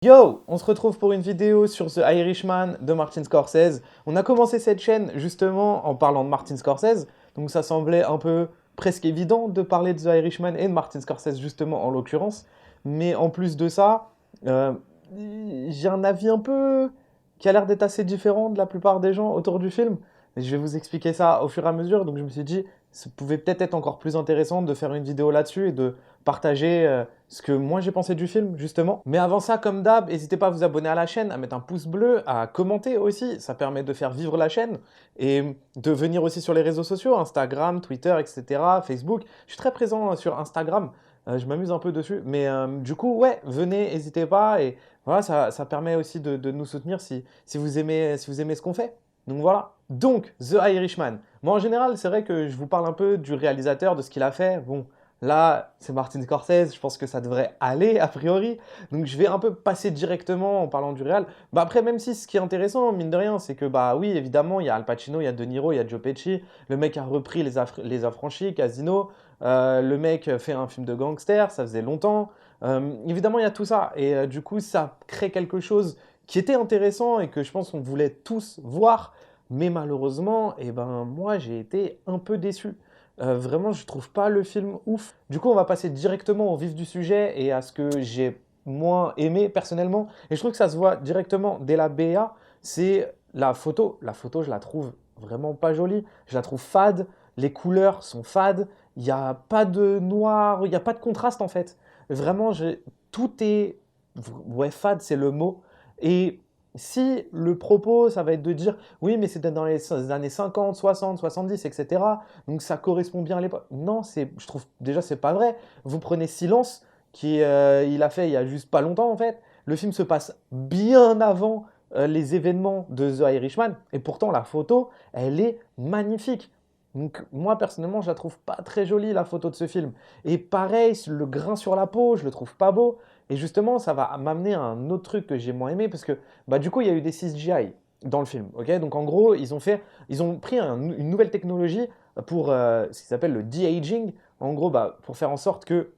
Yo, on se retrouve pour une vidéo sur The Irishman de Martin Scorsese. On a commencé cette chaîne justement en parlant de Martin Scorsese, donc ça semblait un peu presque évident de parler de The Irishman et de Martin Scorsese justement en l'occurrence. Mais en plus de ça, euh, j'ai un avis un peu qui a l'air d'être assez différent de la plupart des gens autour du film. Et je vais vous expliquer ça au fur et à mesure, donc je me suis dit, ça pouvait peut-être être encore plus intéressant de faire une vidéo là-dessus et de partager ce que moi j'ai pensé du film, justement. Mais avant ça, comme d'hab, n'hésitez pas à vous abonner à la chaîne, à mettre un pouce bleu, à commenter aussi. Ça permet de faire vivre la chaîne et de venir aussi sur les réseaux sociaux, Instagram, Twitter, etc., Facebook. Je suis très présent sur Instagram. Je m'amuse un peu dessus. Mais du coup, ouais, venez, n'hésitez pas. Et voilà, ça permet aussi de nous soutenir si vous aimez ce qu'on fait. Donc voilà. Donc, The Irishman. Moi, en général, c'est vrai que je vous parle un peu du réalisateur, de ce qu'il a fait. Bon, là, c'est Martin Scorsese, je pense que ça devrait aller a priori. Donc je vais un peu passer directement en parlant du réal. Bah après, même si ce qui est intéressant, mine de rien, c'est que bah oui, évidemment, il y a Al Pacino, il y a De Niro, il y a Joe Pesci. Le mec a repris les Affranchis, Casino. Le mec fait un film de gangster, ça faisait longtemps. Évidemment, il y a tout ça. Et du coup, ça crée quelque chose qui était intéressant et que je pense qu'on voulait tous voir. Mais malheureusement, eh ben, moi, j'ai été un peu déçu. Vraiment, je trouve pas le film ouf. Du coup, on va passer directement au vif du sujet et à ce que j'ai moins aimé personnellement. Et je trouve que ça se voit directement dès la BA. C'est la photo. La photo, je la trouve vraiment pas jolie. Je la trouve fade. Les couleurs sont fades. Il n'y a pas de noir. Il n'y a pas de contraste en fait. Vraiment, tout est. Ouais, fade, c'est le mot. Et si le propos, ça va être de dire oui, mais c'était dans les années 50, 60, 70, etc. Donc ça correspond bien à l'époque. Non, je trouve déjà c'est pas vrai. Vous prenez Silence, il a fait il y a juste pas longtemps en fait. Le film se passe bien avant les événements de The Irishman, et pourtant la photo, elle est magnifique. Donc moi personnellement, je la trouve pas très jolie la photo de ce film. Et pareil, le grain sur la peau, je le trouve pas beau. Et justement, ça va m'amener à un autre truc que j'ai moins aimé parce que bah, du coup, il y a eu des CGI dans le film. Ok, donc en gros, ils ont pris une nouvelle technologie pour ce qui s'appelle le de-aging. En gros, bah, pour faire en sorte que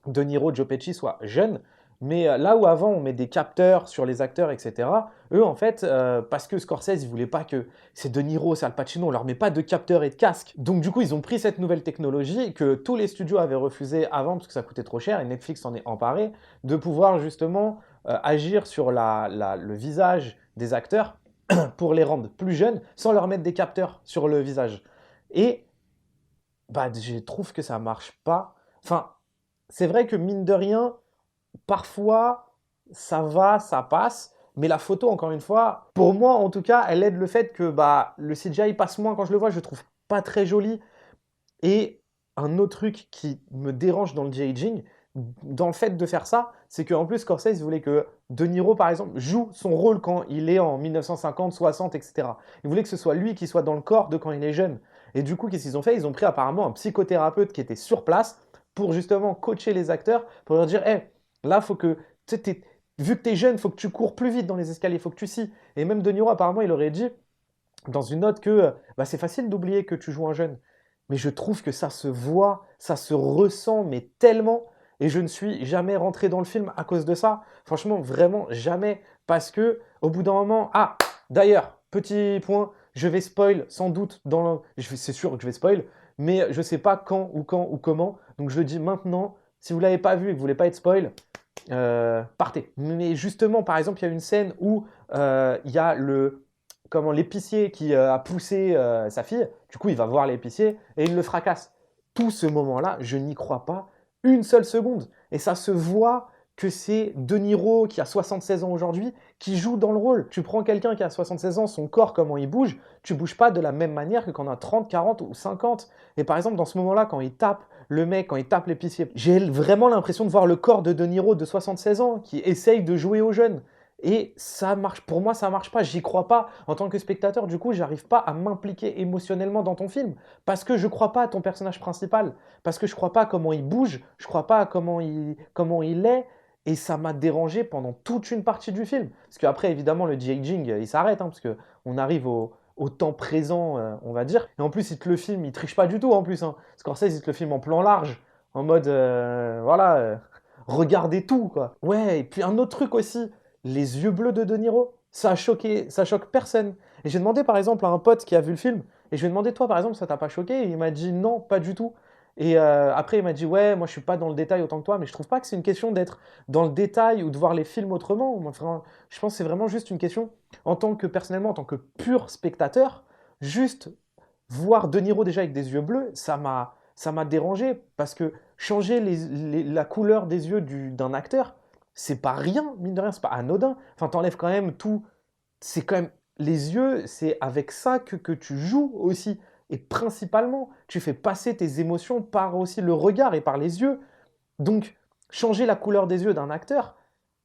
De Niro, Joe Pesci soient jeunes. Mais là où avant on met des capteurs sur les acteurs, etc., eux en fait, parce que Scorsese, ils voulaient pas que c'est De Niro, c'est Al Pacino, on leur met pas de capteurs et de casques. Donc du coup, ils ont pris cette nouvelle technologie que tous les studios avaient refusé avant parce que ça coûtait trop cher et Netflix s'en est emparé, de pouvoir justement agir sur le visage des acteurs pour les rendre plus jeunes sans leur mettre des capteurs sur le visage. Et bah, je trouve que ça marche pas. Enfin, c'est vrai que mine de rien, parfois, ça va, ça passe. Mais la photo, encore une fois, pour moi en tout cas, elle aide le fait que bah, le CGI passe moins quand je le vois. Je le trouve pas très joli. Et un autre truc qui me dérange dans le de-aging, dans le fait de faire ça, c'est qu'en plus Scorsese voulait que De Niro, par exemple, joue son rôle quand il est en 1950, 60, etc. Il voulait que ce soit lui qui soit dans le corps de quand il est jeune. Et du coup, qu'est-ce qu'ils ont fait? Ils ont pris apparemment un psychothérapeute qui était sur place pour justement coacher les acteurs, pour leur dire, hey, là, faut que, vu que tu es jeune, il faut que tu cours plus vite dans les escaliers, il faut que tu scies. Et même De Niro, apparemment, il aurait dit dans une note que bah, c'est facile d'oublier que tu joues un jeune. Mais je trouve que ça se voit, ça se ressent, mais tellement. Et je ne suis jamais rentré dans le film à cause de ça. Franchement, vraiment jamais. Parce que au bout d'un moment. Ah, d'ailleurs, petit point, je vais spoil sans doute c'est sûr que je vais spoil, mais je ne sais pas quand ou comment. Donc je le dis maintenant. Si vous ne l'avez pas vu et que vous voulez pas être spoil, partez. Mais justement, par exemple, il y a une scène où il y a l'épicier qui a poussé sa fille. Du coup, il va voir l'épicier et il le fracasse. Tout ce moment-là, je n'y crois pas une seule seconde. Et ça se voit que c'est De Niro, qui a 76 ans aujourd'hui, qui joue dans le rôle. Tu prends quelqu'un qui a 76 ans, son corps, comment il bouge, tu bouges pas de la même manière que quand on a 30, 40 ou 50. Et par exemple, dans ce moment-là, quand il tape le mec, quand il tape l'épicier, j'ai vraiment l'impression de voir le corps de Niro de 76 ans qui essaye de jouer aux jeunes. Et ça marche, pour moi, ça marche pas, j'y crois pas. En tant que spectateur, du coup, j'arrive pas à m'impliquer émotionnellement dans ton film. Parce que je crois pas à ton personnage principal. Parce que je crois pas à comment il bouge, je crois pas à comment il est. Et ça m'a dérangé pendant toute une partie du film. Parce qu'après, évidemment, le de-aging, il s'arrête, hein, parce qu'on arrive au temps présent, on va dire. Et en plus, il te le filme, il triche pas du tout en plus. Hein. Scorsese, il te le filme en plan large, en mode, voilà, regardez tout, quoi. Ouais, et puis un autre truc aussi, les yeux bleus de Niro, ça a choqué, ça choque personne. Et j'ai demandé par exemple à un pote qui a vu le film, et je lui ai demandé, toi par exemple, ça t'a pas choqué? Et il m'a dit non, pas du tout. Et après, il m'a dit, ouais, moi je suis pas dans le détail autant que toi, mais je trouve pas que c'est une question d'être dans le détail ou de voir les films autrement. Enfin, je pense que c'est vraiment juste une question, en tant que personnellement, en tant que pur spectateur, juste voir De Niro déjà avec des yeux bleus, ça m'a dérangé parce que changer la couleur des yeux d'un acteur, c'est pas rien, mine de rien, c'est pas anodin. Enfin, t'enlèves quand même tout. C'est quand même. Les yeux, c'est avec ça que tu joues aussi. Et principalement, tu fais passer tes émotions par aussi le regard et par les yeux. Donc, changer la couleur des yeux d'un acteur,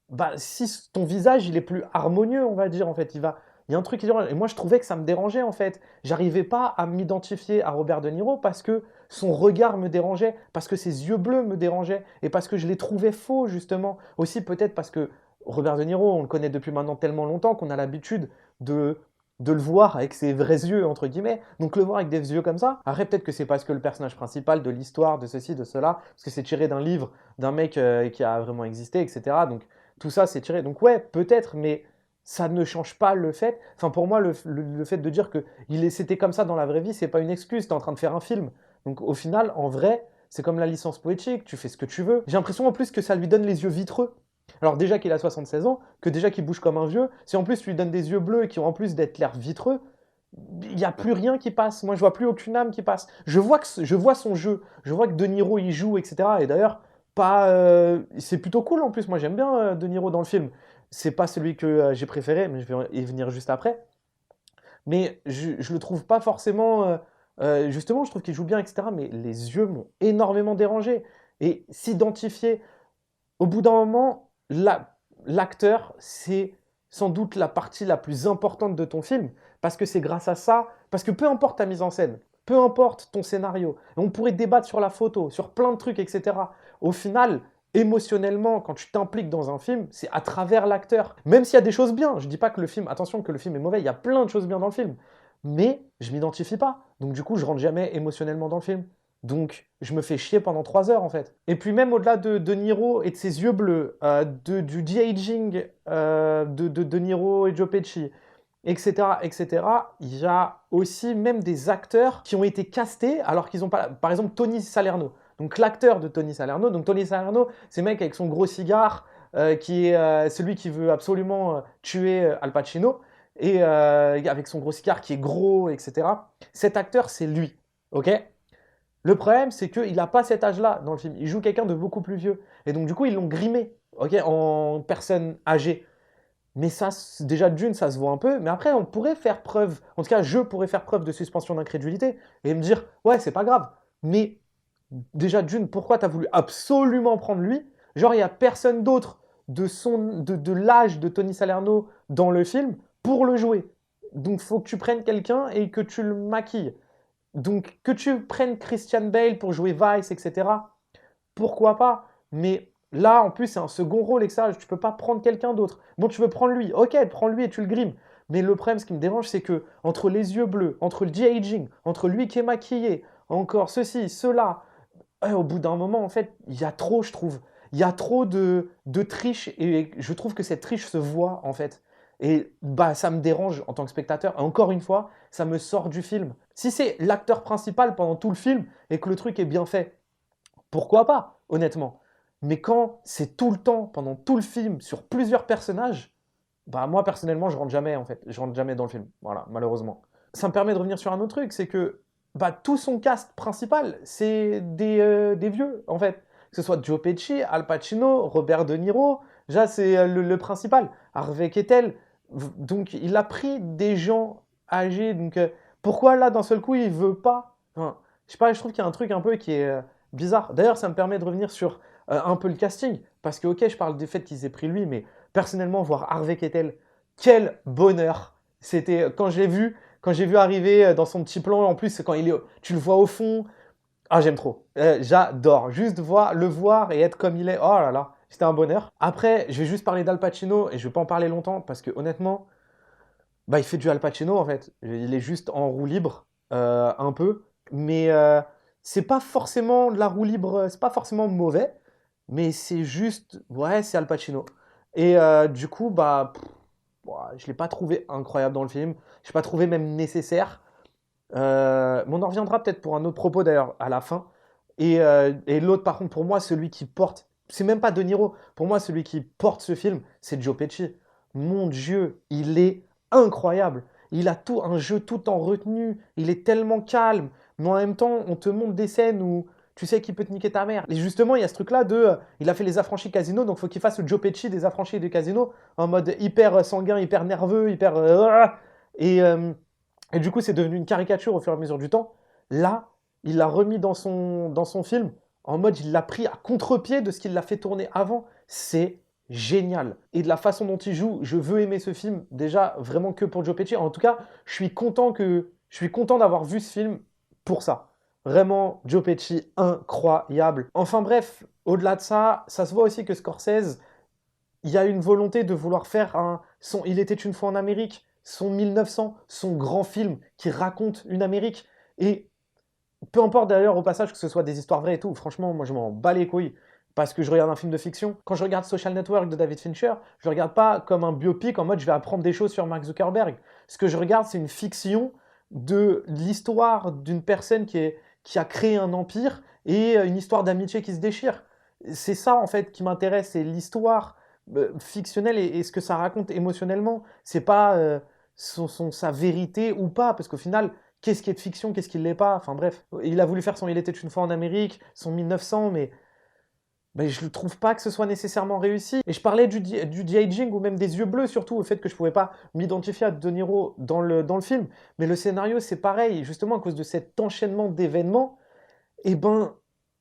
bah, si ton visage il est plus harmonieux, on va dire, en fait, il y a un truc qui dérange. Et moi, je trouvais que ça me dérangeait, en fait. J'arrivais pas à m'identifier à Robert De Niro parce que son regard me dérangeait, parce que ses yeux bleus me dérangeaient, et parce que je les trouvais faux, justement. Aussi, peut-être parce que Robert De Niro, on le connaît depuis maintenant tellement longtemps qu'on a l'habitude de, de le voir avec ses vrais yeux, entre guillemets. Donc, le voir avec des yeux comme ça, après, peut-être que c'est parce que le personnage principal de l'histoire, de ceci, de cela, parce que c'est tiré d'un livre d'un mec qui a vraiment existé, etc. Donc, tout ça, c'est tiré. Donc ouais, peut-être, mais ça ne change pas le fait. Enfin, pour moi, le fait de dire que c'était comme ça dans la vraie vie, c'est pas une excuse. Tu es en train de faire un film. Donc au final, en vrai, c'est comme la licence poétique. Tu fais ce que tu veux. J'ai l'impression en plus que ça lui donne les yeux vitreux. Alors déjà qu'il a 76 ans, que déjà qu'il bouge comme un vieux, si en plus tu lui donnes des yeux bleus et qui ont en plus d'être l'air vitreux, il n'y a plus rien qui passe. Moi, je vois plus aucune âme qui passe. Je vois son jeu. Je vois que De Niro, il joue, etc. Et d'ailleurs, pas, c'est plutôt cool en plus. Moi, j'aime bien De Niro dans le film. C'est pas celui que j'ai préféré, mais je vais y venir juste après. Mais je le trouve pas forcément. Justement, je trouve qu'il joue bien, etc. Mais les yeux m'ont énormément dérangé. Et s'identifier au bout d'un moment, l'acteur, c'est sans doute la partie la plus importante de ton film, parce que c'est grâce à ça, parce que peu importe ta mise en scène, peu importe ton scénario, on pourrait débattre sur la photo, sur plein de trucs, etc. Au final, émotionnellement, quand tu t'impliques dans un film, c'est à travers l'acteur. Même s'il y a des choses bien, je dis pas que le film, attention que le film est mauvais, il y a plein de choses bien dans le film, mais je m'identifie pas. Donc du coup, je rentre jamais émotionnellement dans le film. Donc, je me fais chier pendant 3 heures en fait. Et puis même au-delà de Niro et de ses yeux bleus, du de-aging de Niro et Joe Pesci, etc., etc., il y a aussi même des acteurs qui ont été castés alors qu'ils ont pas... Par exemple, Tony Salerno. Donc l'acteur de Tony Salerno. Donc Tony Salerno, c'est le mec avec son gros cigare, qui est celui qui veut absolument tuer Al Pacino, et avec son gros cigare qui est gros, etc. Cet acteur, c'est lui. Ok. Le problème, c'est qu'il n'a pas cet âge-là dans le film. Il joue quelqu'un de beaucoup plus vieux. Et donc, du coup, ils l'ont grimé, ok, en personne âgée. Mais ça, déjà d'une, ça se voit un peu. Mais après, on pourrait faire preuve, en tout cas, je pourrais faire preuve de suspension d'incrédulité et me dire, ouais, c'est pas grave. Mais déjà d'une, pourquoi tu as voulu absolument prendre lui? Genre, il n'y a personne d'autre de l'âge de Tony Salerno dans le film pour le jouer. Donc, faut que tu prennes quelqu'un et que tu le maquilles. Donc, que tu prennes Christian Bale pour jouer Vice, etc., pourquoi pas? Mais là, en plus, c'est un second rôle, et ça, tu peux pas prendre quelqu'un d'autre. Bon, tu veux prendre lui, ok, prends lui et tu le grimes. Mais le problème, ce qui me dérange, c'est que entre les yeux bleus, entre le de-aging, entre lui qui est maquillé, encore ceci, cela, au bout d'un moment, en fait, il y a trop, je trouve. Il y a trop de triche et je trouve que cette triche se voit, en fait. Et bah, ça me dérange en tant que spectateur. Et encore une fois, ça me sort du film. Si c'est l'acteur principal pendant tout le film et que le truc est bien fait, pourquoi pas, honnêtement. Mais quand c'est tout le temps, pendant tout le film, sur plusieurs personnages, bah moi personnellement, je rentre jamais en fait. Je rentre jamais dans le film. Voilà, malheureusement. Ça me permet de revenir sur un autre truc, c'est que bah, tout son cast principal, c'est des vieux, en fait. Que ce soit Joe Pesci, Al Pacino, Robert De Niro, déjà c'est le principal. Harvey Keitel. Donc il a pris des gens âgés. Donc pourquoi là, d'un seul coup, il veut pas? Enfin, je sais pas, je trouve qu'il y a un truc un peu qui est bizarre. D'ailleurs, ça me permet de revenir sur un peu le casting. Parce que, ok, je parle du fait qu'ils aient pris lui, mais personnellement, voir Harvey Keitel, quel bonheur! C'était quand j'ai vu arriver dans son petit plan, en plus, quand tu le vois au fond, ah, j'aime trop. J'adore. Juste le voir et être comme il est, oh là là, c'était un bonheur. Après, je vais juste parler d'Al Pacino et je vais pas en parler longtemps parce que honnêtement, bah, il fait du Al Pacino en fait. Il est juste en roue libre, un peu. Mais c'est pas forcément de la roue libre, c'est pas forcément mauvais, mais c'est juste, ouais, c'est Al Pacino. Et du coup, je l'ai pas trouvé incroyable dans le film. Je l'ai pas trouvé même nécessaire. Mais on en reviendra peut-être pour un autre propos d'ailleurs à la fin. Et l'autre, par contre, pour moi, celui qui porte, c'est même pas De Niro. Pour moi, celui qui porte ce film, c'est Joe Pesci. Mon Dieu, il est incroyable. Il a tout un jeu tout en retenue. Il est tellement calme, mais en même temps, on te montre des scènes où tu sais qu'il peut te niquer ta mère. Et justement, il y a ce truc-là il a fait les affranchis casino, donc faut qu'il fasse le Joe Pesci des affranchis du casino en mode hyper sanguin, hyper nerveux, et euh, et du coup, c'est devenu une caricature au fur et à mesure du temps. Là, il l'a remis dans son film en mode il l'a pris à contre-pied de ce qu'il l'a fait tourner avant. C'est génial. Et de la façon dont il joue, je veux aimer ce film déjà vraiment que pour Joe Pesci. En tout cas, je suis content d'avoir vu ce film pour ça. Vraiment, Joe Pesci, incroyable. Enfin bref, au-delà de ça, ça se voit aussi que Scorsese, il y a une volonté de vouloir faire Il était une fois en Amérique, son 1900, son grand film qui raconte une Amérique. Et peu importe d'ailleurs au passage que ce soit des histoires vraies et tout, franchement, moi je m'en bats les couilles parce que je regarde un film de fiction. Quand je regarde Social Network de David Fincher, je ne le regarde pas comme un biopic en mode je vais apprendre des choses sur Mark Zuckerberg. Ce que je regarde, c'est une fiction de l'histoire d'une personne qui a créé un empire et une histoire d'amitié qui se déchire. C'est ça en fait qui m'intéresse, c'est l'histoire fictionnelle et ce que ça raconte émotionnellement. C'est pas sa vérité ou pas, parce qu'au final, qu'est-ce qui est de fiction, qu'est-ce qui ne l'est pas. Enfin bref, il a voulu faire son Il était une fois en Amérique, son 1900, mais je ne trouve pas que ce soit nécessairement réussi. Et je parlais du de-aging ou même des yeux bleus, surtout au fait que je ne pouvais pas m'identifier à De Niro dans le film. Mais le scénario, c'est pareil, justement à cause de cet enchaînement d'événements, eh ben,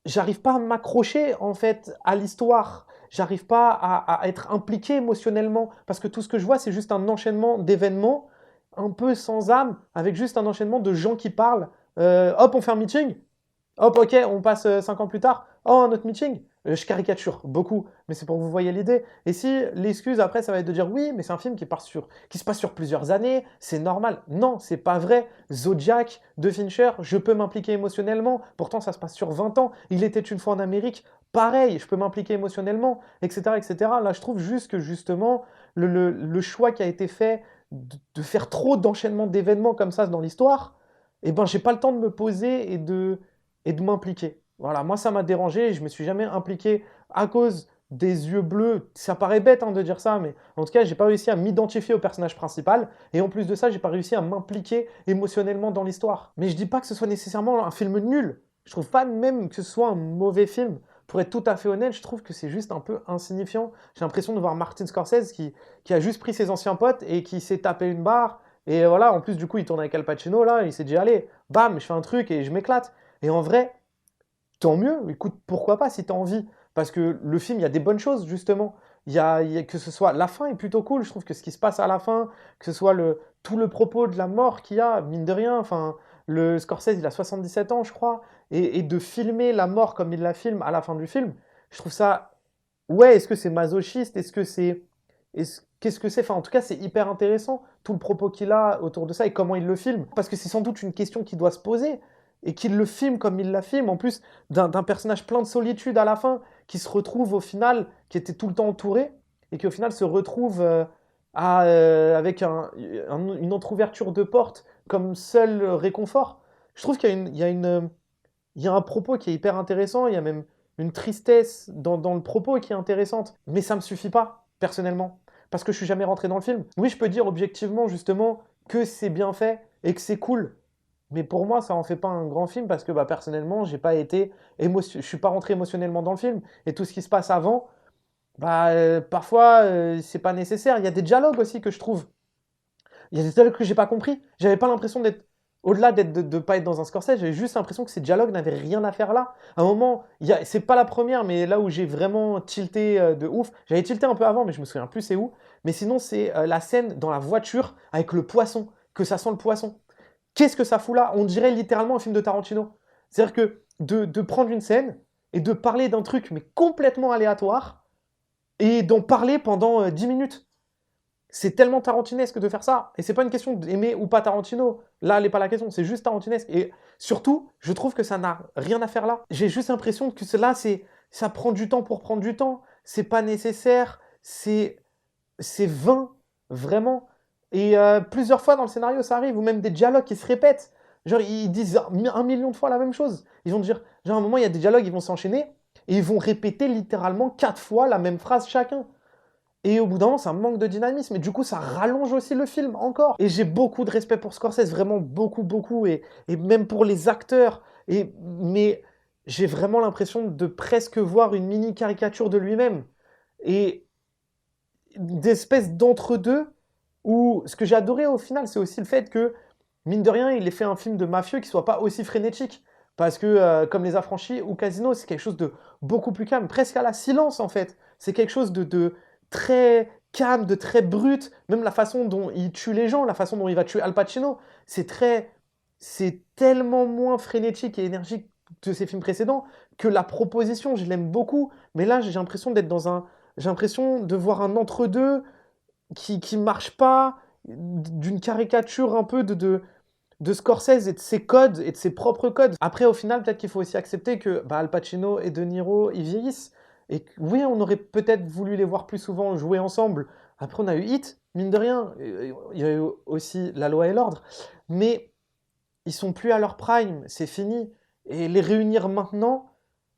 j'arrive pas à m'accrocher en fait à l'histoire. J'arrive pas à être impliqué émotionnellement parce que tout ce que je vois, c'est juste un enchaînement d'événements un peu sans âme, avec juste un enchaînement de gens qui parlent. Hop, on fait un meeting. Hop, ok, on passe 5 ans plus tard. Oh, un autre meeting. Je caricature beaucoup, mais c'est pour que vous voyez l'idée. Et si l'excuse après, ça va être de dire oui, mais c'est un film qui se passe sur plusieurs années, c'est normal. Non, c'est pas vrai. Zodiac de Fincher, je peux m'impliquer émotionnellement. Pourtant, ça se passe sur 20 ans. Il était une fois en Amérique. Pareil, je peux m'impliquer émotionnellement, etc., etc. Là, je trouve juste que justement, le choix qui a été fait de faire trop d'enchaînements d'événements comme ça dans l'histoire, eh ben, j'ai pas le temps de me poser et de m'impliquer. Voilà, moi ça m'a dérangé, je me suis jamais impliqué à cause des yeux bleus. Ça paraît bête de dire ça, mais en tout cas, j'ai pas réussi à m'identifier au personnage principal, et en plus de ça, j'ai pas réussi à m'impliquer émotionnellement dans l'histoire. Mais je dis pas que ce soit nécessairement un film nul. Je trouve pas même que ce soit un mauvais film. Pour être tout à fait honnête, je trouve que c'est juste un peu insignifiant. J'ai l'impression de voir Martin Scorsese qui a juste pris ses anciens potes et qui s'est tapé une barre. Et voilà, en plus du coup, il tourne avec Al Pacino là, il s'est dit allez, bam, je fais un truc et je m'éclate. Et en vrai, tant mieux, écoute, pourquoi pas si tu as envie. Parce que le film, il y a des bonnes choses, justement. Que ce soit la fin est plutôt cool, je trouve que ce qui se passe à la fin, que ce soit tout le propos de la mort qu'il y a, mine de rien, enfin, le Scorsese, il a 77 ans, je crois, et de filmer la mort comme il la filme à la fin du film, je trouve ça, ouais, est-ce que c'est masochiste, qu'est-ce que c'est, enfin, en tout cas, c'est hyper intéressant, tout le propos qu'il a autour de ça et comment il le filme, parce que c'est sans doute une question qui doit se poser, et qu'il le filme comme il la filme, en plus d'un personnage plein de solitude à la fin, qui se retrouve au final, qui était tout le temps entouré, et qui au final se retrouve avec une entr'ouverture de porte comme seul réconfort. Je trouve qu'il y a il y a un propos qui est hyper intéressant, il y a même une tristesse dans le propos qui est intéressante, mais ça me suffit pas, personnellement, parce que je suis jamais rentré dans le film. Oui, je peux dire objectivement, justement, que c'est bien fait et que c'est cool, mais pour moi, ça en fait pas un grand film parce que personnellement, je suis pas rentré émotionnellement dans le film et tout ce qui se passe avant, parfois c'est pas nécessaire. Il y a des dialogues aussi que je trouve, il y a des dialogues que j'ai pas compris. J'avais pas l'impression d'être au-delà de pas être dans un Scorsese, j'avais juste l'impression que ces dialogues n'avaient rien à faire là. À un moment, c'est pas la première, mais là où j'ai vraiment tilté de ouf, j'avais tilté un peu avant, mais je me souviens plus c'est où. Mais sinon, c'est la scène dans la voiture avec le poisson, que ça sent le poisson. Qu'est-ce que ça fout là? On dirait littéralement un film de Tarantino. C'est-à-dire que de prendre une scène et de parler d'un truc mais complètement aléatoire et d'en parler pendant 10 minutes. C'est tellement tarantinesque de faire ça. Et c'est pas une question d'aimer ou pas Tarantino. Là, elle n'est pas la question. C'est juste tarantinesque. Et surtout, je trouve que ça n'a rien à faire là. J'ai juste l'impression que ça prend du temps pour prendre du temps. C'est pas nécessaire. c'est vain, vraiment. Et plusieurs fois dans le scénario, ça arrive, ou même des dialogues qui se répètent. Genre, ils disent 1 million de fois la même chose. Ils vont dire, genre, à un moment, il y a des dialogues, ils vont s'enchaîner, et ils vont répéter littéralement 4 fois la même phrase chacun. Et au bout d'un moment, ça manque de dynamisme. Et du coup, ça rallonge aussi le film encore. Et j'ai beaucoup de respect pour Scorsese, vraiment beaucoup, beaucoup. Et même pour les acteurs. Mais j'ai vraiment l'impression de presque voir une mini caricature de lui-même. Et d'espèce d'entre-deux où ce que j'ai adoré au final, c'est aussi le fait que, mine de rien, il ait fait un film de mafieux qui soit pas aussi frénétique. Parce que, comme Les Affranchis ou Casino, c'est quelque chose de beaucoup plus calme, presque à la silence en fait. C'est quelque chose de très calme, de très brut. Même la façon dont il tue les gens, la façon dont il va tuer Al Pacino, c'est très, c'est tellement moins frénétique et énergique de ses films précédents que la proposition, je l'aime beaucoup. Mais là, j'ai l'impression d'être dans un, j'ai l'impression de voir un entre-deux qui marche pas, d'une caricature un peu de Scorsese et de ses codes et de ses propres codes. Après, au final, peut-être qu'il faut aussi accepter que bah, Al Pacino et De Niro, ils vieillissent. Et que, oui, on aurait peut-être voulu les voir plus souvent jouer ensemble. Après, on a eu Hit, mine de rien. Il y a eu aussi La Loi et l'Ordre. Mais ils sont plus à leur prime, c'est fini. Et les réunir maintenant,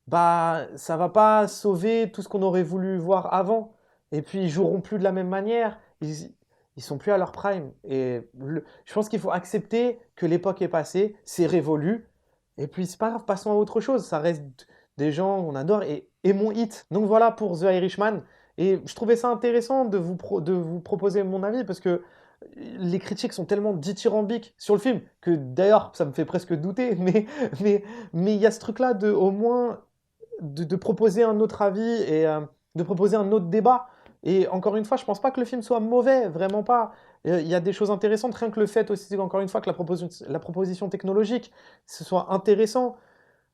bah, ça va pas sauver tout ce qu'on aurait voulu voir avant. Et puis, ils joueront plus de la même manière. Ils sont plus à leur prime. Et je pense qu'il faut accepter que l'époque est passée, c'est révolu. Et puis, c'est pas grave, passons à autre chose. Ça reste des gens qu'on adore et mon hit. Donc voilà pour The Irishman. Et je trouvais ça intéressant de vous proposer mon avis parce que les critiques sont tellement dithyrambiques sur le film que d'ailleurs ça me fait presque douter, mais mais il y a ce truc-là de au moins de proposer un autre avis et de proposer un autre débat. Et encore une fois, je pense pas que le film soit mauvais, vraiment pas. Il y a des choses intéressantes, rien que le fait aussi, encore une fois, que la proposition technologique, ce soit intéressant.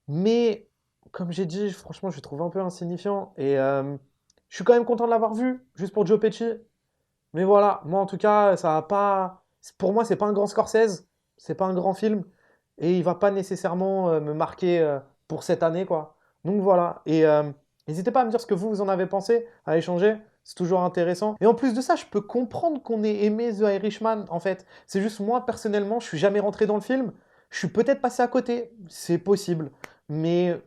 Mais, comme j'ai dit, franchement, je le trouve un peu insignifiant. Et je suis quand même content de l'avoir vu, juste pour Joe Pesci. Mais voilà, moi en tout cas, ça va pas. Pour moi, c'est pas un grand Scorsese, c'est pas un grand film, et il va pas nécessairement me marquer pour cette année, quoi. Donc voilà. Et n'hésitez pas à me dire ce que vous en avez pensé, à échanger, c'est toujours intéressant. Et en plus de ça, je peux comprendre qu'on ait aimé The Irishman, en fait. C'est juste moi, personnellement, je suis jamais rentré dans le film. Je suis peut-être passé à côté, c'est possible. Mais,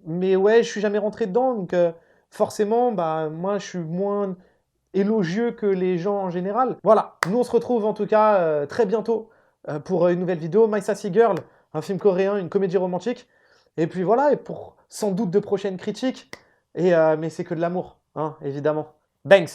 mais ouais, je suis jamais rentré dedans, donc forcément, bah, moi, je suis moins élogieux que les gens en général. Voilà, nous on se retrouve en tout cas très bientôt pour une nouvelle vidéo. My Sassy Girl, un film coréen, une comédie romantique. Et puis voilà, et pour sans doute de prochaines critiques. Et, mais c'est que de l'amour, hein, évidemment. Banks!